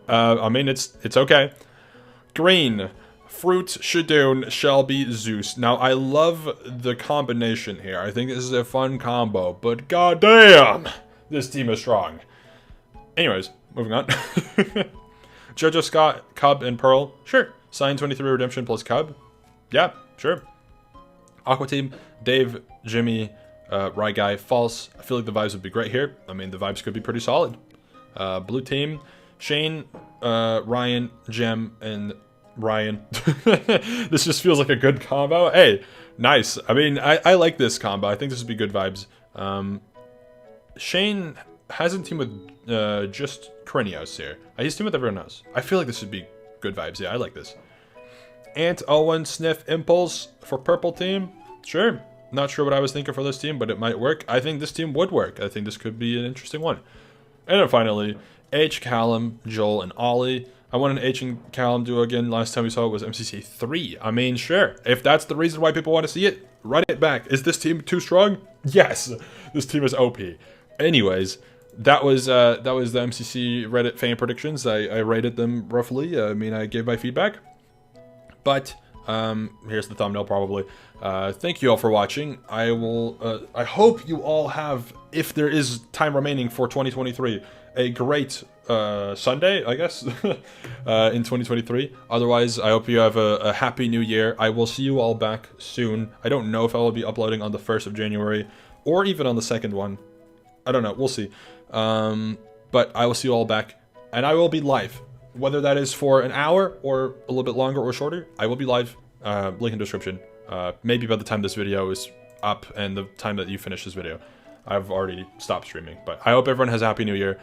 I mean, it's okay. Green, Fruit, Shadoon, Shelby, Zeus. Now, I love the combination here. I think this is a fun combo, but goddamn, this team is strong. Anyways, moving on. Jojo, Scott, Cub, and Pearl. Sure. Sign 23 Redemption plus Cub. Yeah, sure. Aqua team, Dave, Jimmy, Rye Guy, False. I feel like the vibes would be great here. I mean, the vibes could be pretty solid. Blue team, Shane, Ryan, Jem, and Ryan. This just feels like a good combo. Hey, nice. I mean, I like this combo. I think this would be good vibes. Shane hasn't teamed with just Krinios here. He's teamed with everyone else. I feel like this would be good vibes. Yeah, I like this. Ant, Owen, Sniff, Impulse for purple team. Sure. Not sure what I was thinking for this team, but it might work. I think this team would work. I think this could be an interesting one. And then finally, H, Callum, Joel, and Ollie. I want an H and Callum duo again. Last time we saw it was MCC 3. I mean, sure. If that's the reason why people want to see it, run it back. Is this team too strong? Yes. This team is OP. Anyways, that was the MCC Reddit fan predictions. I rated them roughly. I mean, I gave my feedback. But here's the thumbnail probably. Thank you all for watching. I hope you all have, if there is time remaining for 2023, a great Sunday, I guess, in 2023. Otherwise, I hope you have a happy new year. I will see you all back soon. I don't know if I will be uploading on the 1st of January or even on the 2nd one. I don't know. We'll see. But I will see you all back, and I will be live. Whether that is for an hour or a little bit longer or shorter, I will be live. Link in description. Maybe by the time this video is up and the time that you finish this video, I've already stopped streaming. But I hope everyone has a happy new year.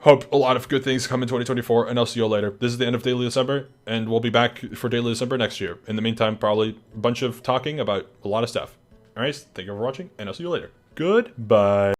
Hope a lot of good things come in 2024, and I'll see you all later. This is the end of Daily December, and we'll be back for Daily December next year. In the meantime, probably a bunch of talking about a lot of stuff. Alright, thank you for watching, and I'll see you later. Goodbye.